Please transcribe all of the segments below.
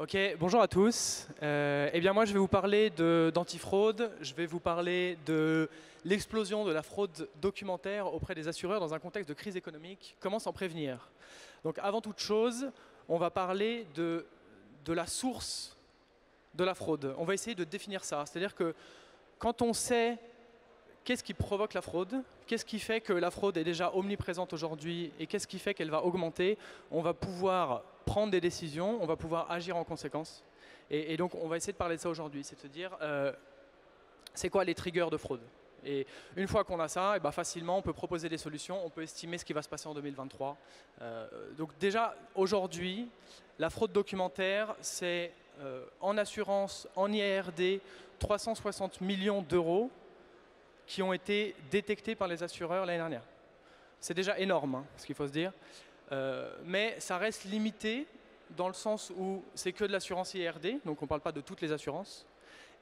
Ok, bonjour à tous. Eh bien moi je vais vous parler d'antifraude, je vais vous parler de l'explosion de la fraude documentaire auprès des assureurs dans un contexte de crise économique. Comment s'en prévenir? Donc avant toute chose, on va parler de la source de la fraude. On va essayer de définir ça. C'est-à-dire que quand on sait qu'est-ce qui provoque la fraude, qu'est-ce qui fait que la fraude est déjà omniprésente aujourd'hui et qu'est-ce qui fait qu'elle va augmenter, on va pouvoir prendre des décisions, on va pouvoir agir en conséquence. Et donc on va essayer de parler de ça aujourd'hui, c'est de se dire c'est quoi les triggers de fraude. Et une fois qu'on a ça, et ben facilement on peut proposer des solutions, on peut estimer ce qui va se passer en 2023. Donc déjà aujourd'hui, la fraude documentaire, c'est en assurance, en IARD, 360 millions d'euros qui ont été détectés par les assureurs l'année dernière. C'est déjà énorme, hein, ce qu'il faut se dire. Mais ça reste limité dans le sens où c'est que de l'assurance IARD, donc on ne parle pas de toutes les assurances,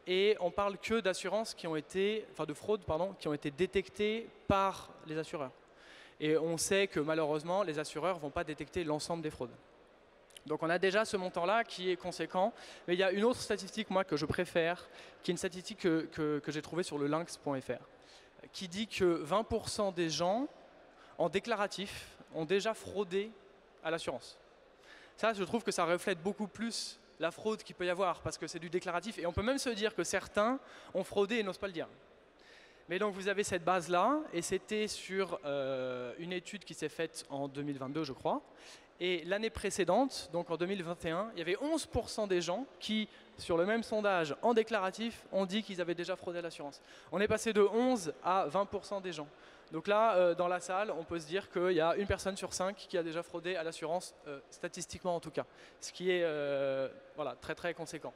et on parle que d'assurances qui ont été, enfin de fraudes, pardon, qui ont été détectées par les assureurs. Et on sait que malheureusement, les assureurs ne vont pas détecter l'ensemble des fraudes. Donc on a déjà ce montant-là qui est conséquent. Mais il y a une autre statistique, moi, que je préfère, qui est une statistique que j'ai trouvée sur le lynx.fr, qui dit que 20% des gens, en déclaratif, ont déjà fraudé à l'assurance. Ça, je trouve que ça reflète beaucoup plus la fraude qu'il peut y avoir, parce que c'est du déclaratif. Et on peut même se dire que certains ont fraudé et n'osent pas le dire. Mais donc vous avez cette base-là, et c'était sur une étude qui s'est faite en 2022, je crois. Et l'année précédente, donc en 2021, il y avait 11% des gens qui, sur le même sondage en déclaratif, ont dit qu'ils avaient déjà fraudé à l'assurance. On est passé de 11 à 20% des gens. Donc là, dans la salle, on peut se dire qu'il y a une personne sur 5 qui a déjà fraudé à l'assurance, statistiquement en tout cas. Ce qui est voilà, très très conséquent.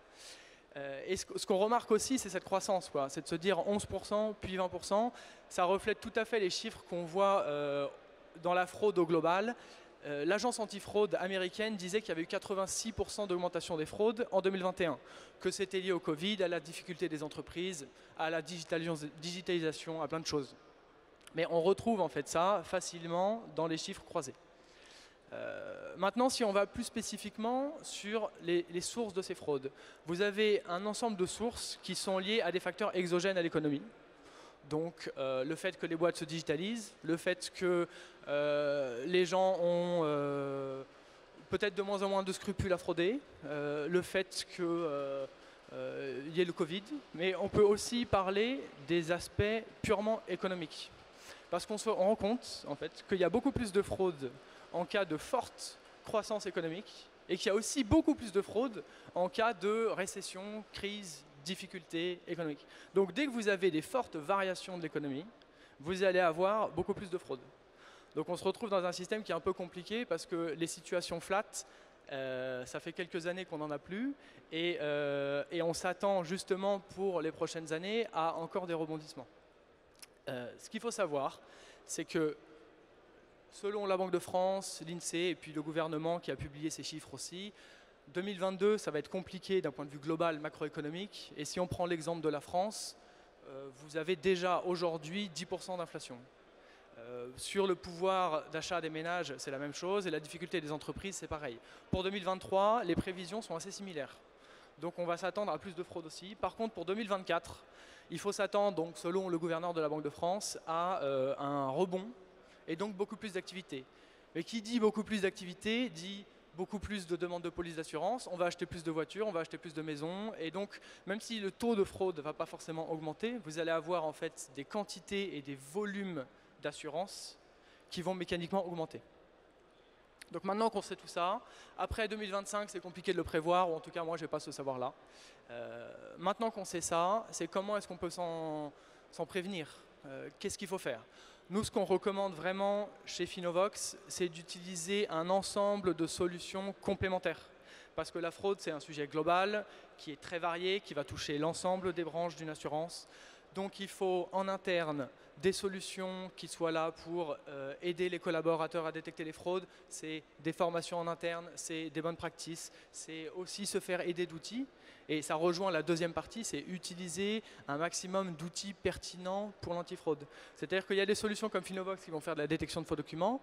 Et ce qu'on remarque aussi, c'est cette croissance, c'est de se dire 11%, puis 20%. Ça reflète tout à fait les chiffres qu'on voit dans la fraude au global. L'agence antifraude américaine disait qu'il y avait eu 86% d'augmentation des fraudes en 2021, que c'était lié au Covid, à la difficulté des entreprises, à la digitalisation, à plein de choses. Mais on retrouve en fait ça facilement dans les chiffres croisés. Maintenant, si on va plus spécifiquement sur les sources de ces fraudes, vous avez un ensemble de sources qui sont liées à des facteurs exogènes à l'économie. Donc le fait que les boîtes se digitalisent, le fait que les gens ont peut-être de moins en moins de scrupules à frauder, le fait qu'il y ait le Covid, mais on peut aussi parler des aspects purement économiques. Parce qu'on se rend compte en fait, qu'il y a beaucoup plus de fraude en cas de forte croissance économique et qu'il y a aussi beaucoup plus de fraude en cas de récession, crise, difficultés économiques. Donc dès que vous avez des fortes variations de l'économie, vous allez avoir beaucoup plus de fraude. Donc on se retrouve dans un système qui est un peu compliqué parce que les situations flat, ça fait quelques années qu'on n'en a plus et on s'attend justement pour les prochaines années à encore des rebondissements. Ce qu'il faut savoir, c'est que selon la Banque de France, l'INSEE et puis le gouvernement qui a publié ces chiffres aussi, 2022, ça va être compliqué d'un point de vue global macroéconomique. Et si on prend l'exemple de la France, vous avez déjà aujourd'hui 10% d'inflation. Sur le pouvoir d'achat des ménages, c'est la même chose. Et la difficulté des entreprises, c'est pareil. Pour 2023, les prévisions sont assez similaires. Donc on va s'attendre à plus de fraude aussi. Par contre, pour 2024, il faut s'attendre, donc, selon le gouverneur de la Banque de France, à un rebond et donc beaucoup plus d'activité. Mais qui dit beaucoup plus d'activité dit beaucoup plus de demandes de police d'assurance, on va acheter plus de voitures, on va acheter plus de maisons, et donc même si le taux de fraude ne va pas forcément augmenter, vous allez avoir en fait des quantités et des volumes d'assurance qui vont mécaniquement augmenter. Donc maintenant qu'on sait tout ça, après 2025 c'est compliqué de le prévoir, ou en tout cas moi je n'ai pas ce savoir-là. Maintenant qu'on sait ça, c'est comment est-ce qu'on peut s'en prévenir, qu'est-ce qu'il faut faire. Nous, ce qu'on recommande vraiment chez Finovox, c'est d'utiliser un ensemble de solutions complémentaires. Parce que la fraude, c'est un sujet global, qui est très varié, qui va toucher l'ensemble des branches d'une assurance. Donc il faut en interne des solutions qui soient là pour aider les collaborateurs à détecter les fraudes. C'est des formations en interne, c'est des bonnes practices, c'est aussi se faire aider d'outils. Et ça rejoint la deuxième partie, c'est utiliser un maximum d'outils pertinents pour l'antifraude. C'est-à-dire qu'il y a des solutions comme Finovox qui vont faire de la détection de faux documents.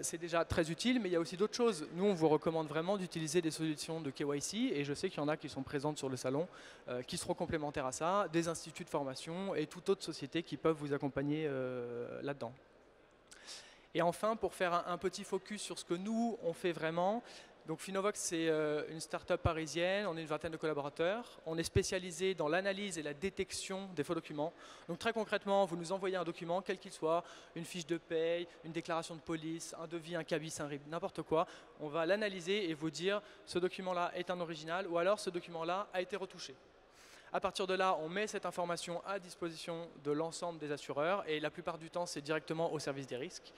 C'est déjà très utile, mais il y a aussi d'autres choses. Nous, on vous recommande vraiment d'utiliser des solutions de KYC, et je sais qu'il y en a qui sont présentes sur le salon, qui seront complémentaires à ça, des instituts de formation et toute autre société qui peuvent vous accompagner là-dedans. Et enfin, pour faire un petit focus sur ce que nous, on fait vraiment, donc Finovox, c'est une start-up parisienne, on est une vingtaine de collaborateurs. On est spécialisé dans l'analyse et la détection des faux documents. Donc très concrètement, vous nous envoyez un document, quel qu'il soit, une fiche de paye, une déclaration de police, un devis, un cabis, un RIB, n'importe quoi. On va l'analyser et vous dire ce document-là est un original ou alors ce document-là a été retouché. À partir de là, on met cette information à disposition de l'ensemble des assureurs et la plupart du temps, c'est directement au service des risques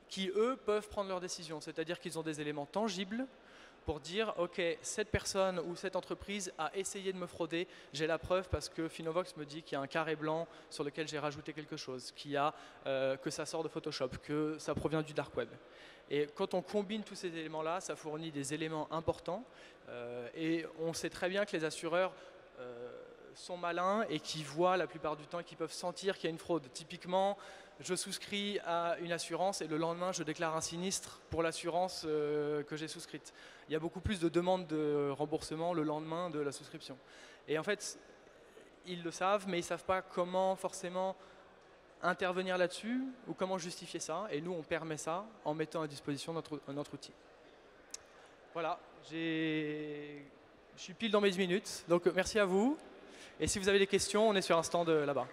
qui, eux, peuvent prendre leurs décisions. C'est-à-dire qu'ils ont des éléments tangibles pour dire « Ok, cette personne ou cette entreprise a essayé de me frauder, j'ai la preuve parce que Finovox me dit qu'il y a un carré blanc sur lequel j'ai rajouté quelque chose, que ça sort de Photoshop, que ça provient du dark web. » Et quand on combine tous ces éléments-là, ça fournit des éléments importants et on sait très bien que les assureurs sont malins et qui voient la plupart du temps et qui peuvent sentir qu'il y a une fraude. Typiquement, je souscris à une assurance et le lendemain, je déclare un sinistre pour l'assurance que j'ai souscrite. Il y a beaucoup plus de demandes de remboursement le lendemain de la souscription. Et en fait, ils le savent, mais ils ne savent pas comment forcément intervenir là-dessus ou comment justifier ça. Et nous, on permet ça en mettant à disposition notre outil. Voilà, je suis pile dans mes 10 minutes, donc merci à vous. Et si vous avez des questions, on est sur un stand là-bas.